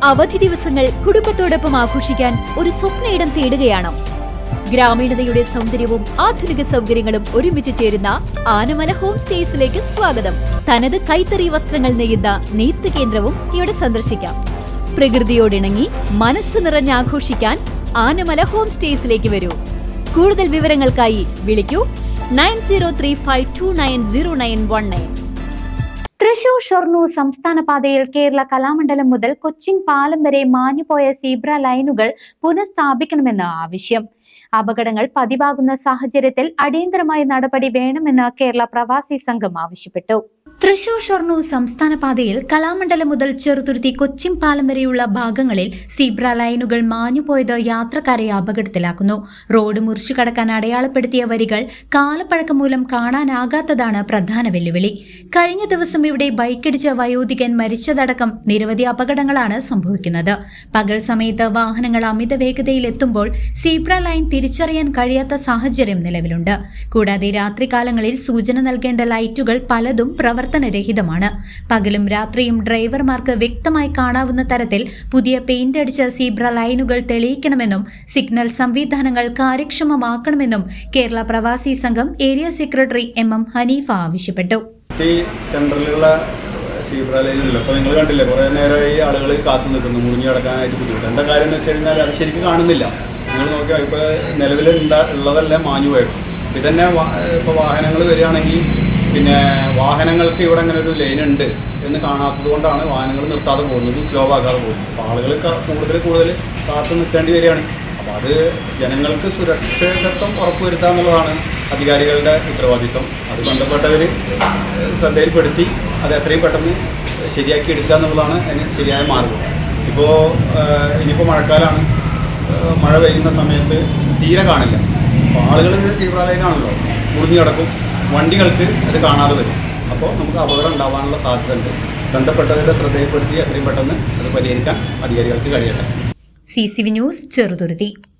അവധി ദിവസങ്ങൾ കുടുംബത്തോടൊപ്പം ആഘോഷിക്കാൻ ഒരു സ്വപ്നയിടം തേടുകയാണോ? ഗ്രാമീണതയുടെ സൗന്ദര്യവും ആധുനിക സൗകര്യങ്ങളും ഒരുമിച്ച് ചേരുന്ന ആനമല ഹോം സ്റ്റേസിലേക്ക് സ്വാഗതം. തനത് കൈത്തറി വസ്ത്രങ്ങൾ നെയ്യുന്ന നെയ്ത്ത് കേന്ദ്രവും ഇവിടെ സന്ദർശിക്കാം. പ്രകൃതിയോടിണങ്ങി മനസ്സ് നിറഞ്ഞ് ആഘോഷിക്കാൻ ആനമല ഹോം സ്റ്റേസിലേക്ക് വരൂ. കൂടുതൽ വിവരങ്ങൾക്കായി വിളിക്കൂ 9035290919. തൃശൂർ ഷൊർണൂർ സംസ്ഥാന പാതയിൽ കേരള കലാമണ്ഡലം മുതൽ കൊച്ചിൻ പാലം വരെ മാഞ്ഞുപോയ സീബ്ര ലൈനുകൾ പുനഃസ്ഥാപിക്കണമെന്ന് ആവശ്യം. അപകടങ്ങൾ പതിവാകുന്ന സാഹചര്യത്തിൽ അടിയന്തരമായ നടപടി വേണമെന്ന് കേരള പ്രവാസി സംഘം ആവശ്യപ്പെട്ടു. തൃശൂർ ഷൊർണൂർ സംസ്ഥാന പാതയിൽ കലാമണ്ഡലം മുതൽ ചെറുതുരുത്തി കൊച്ചിൻ പാലം വരെയുള്ള ഭാഗങ്ങളിൽ സീബ്ര ലൈനുകൾ മാഞ്ഞുപോയത് യാത്രക്കാരെ അപകടത്തിലാക്കുന്നു. റോഡ് മുറിച്ചു കടക്കാൻ അടയാളപ്പെടുത്തിയ വരികൾ കാലപ്പഴക്കം മൂലം കാണാനാകാത്തതാണ് പ്രധാന വെല്ലുവിളി. കഴിഞ്ഞ ദിവസം ഇവിടെ ബൈക്കിടിച്ച വയോധികൻ മരിച്ചതടക്കം നിരവധി അപകടങ്ങളാണ് സംഭവിക്കുന്നത്. പകൽ സമയത്ത് വാഹനങ്ങൾ അമിത വേഗതയിലെത്തുമ്പോൾ സീബ്ര ലൈൻ തിരിച്ചറിയാൻ കഴിയാത്ത സാഹചര്യം നിലവിലുണ്ട്. കൂടാതെ രാത്രികാലങ്ങളിൽ സൂചന നൽകേണ്ട ലൈറ്റുകൾ പലതും പ്രവർത്തനരഹിതമാണ്. പകലും രാത്രിയും ഡ്രൈവർമാർക്ക് വ്യക്തമായി കാണാവുന്ന തരത്തിൽ പുതിയ പെയിന്റ് അടിച്ച സീബ്ര ലൈനുകൾ തെളിയിക്കണമെന്നും സിഗ്നൽ സംവിധാനങ്ങൾ കാര്യക്ഷമമാക്കണമെന്നും കേരള പ്രവാസി സംഘം ഏരിയ സെക്രട്ടറി MM ഹനീഫ ആവശ്യപ്പെട്ടു. സെൻട്രലിലുള്ള സീബ്ര ലൈനില്ല. അപ്പോൾ നിങ്ങൾ കണ്ടില്ലേ, കുറേ നേരമായി ആളുകൾ കാത്തു നിൽക്കുന്നു, മുറിഞ്ഞു കിടക്കാനായിട്ട് ബുദ്ധിമുട്ട്. എന്താ കാര്യം എന്ന് വെച്ച് കഴിഞ്ഞാൽ അത് ശരിക്കും കാണുന്നില്ല. നിങ്ങൾ നോക്കിയാൽ ഇപ്പോൾ നിലവിൽ ഉള്ളതെല്ലാം മാഞ്ഞു പോയത്. ഇതന്നെ ഇപ്പോൾ വാഹനങ്ങൾ വരികയാണെങ്കിൽ പിന്നെ വാഹനങ്ങൾക്ക് ഇവിടെ അങ്ങനെ ഒരു ലൈൻ ഉണ്ട് എന്ന് കാണാത്തത് കൊണ്ടാണ് വാഹനങ്ങൾ നിർത്താതെ പോകുന്നത്, സ്ലോ ആക്കാതെ പോകുന്നത്. അപ്പോൾ ആളുകൾ കൂടുതൽ കാത്തു നിൽക്കേണ്ടി വരികയാണ്. അപ്പോൾ അത് ജനങ്ങൾക്ക് സുരക്ഷിതത്വം ഉറപ്പുവരുത്തുക എന്നുള്ളതാണ് അധികാരികളുടെ ഉത്തരവാദിത്വം. അത് ബന്ധപ്പെട്ടവർ ശ്രദ്ധയിൽപ്പെടുത്തി അത് എത്രയും പെട്ടെന്ന് ശരിയാക്കി എടുക്കുക എന്നുള്ളതാണ് അതിന് ശരിയായ മാർഗം. ഇനിയിപ്പോൾ മഴക്കാലമാണ്, മഴ പെയ്യുന്ന സമയത്ത് തീരെ കാണില്ല. അപ്പോൾ ആളുകൾ സീബ്ര ലൈനാണല്ലോ, മുറിഞ്ഞു കിടക്കും, വണ്ടികൾക്ക് അത് കാണാതെ വരും. അപ്പോൾ നമുക്ക് അപകടം ഉണ്ടാവാനുള്ള സാധ്യത ഉണ്ട്. ബന്ധപ്പെട്ടവരുടെ ശ്രദ്ധയിൽപ്പെടുത്തി എത്രയും പെട്ടെന്ന് അത് പരിഹരിക്കാൻ അധികാരികൾക്ക് കഴിയട്ടെ. CCV news, Cheruthuruthy.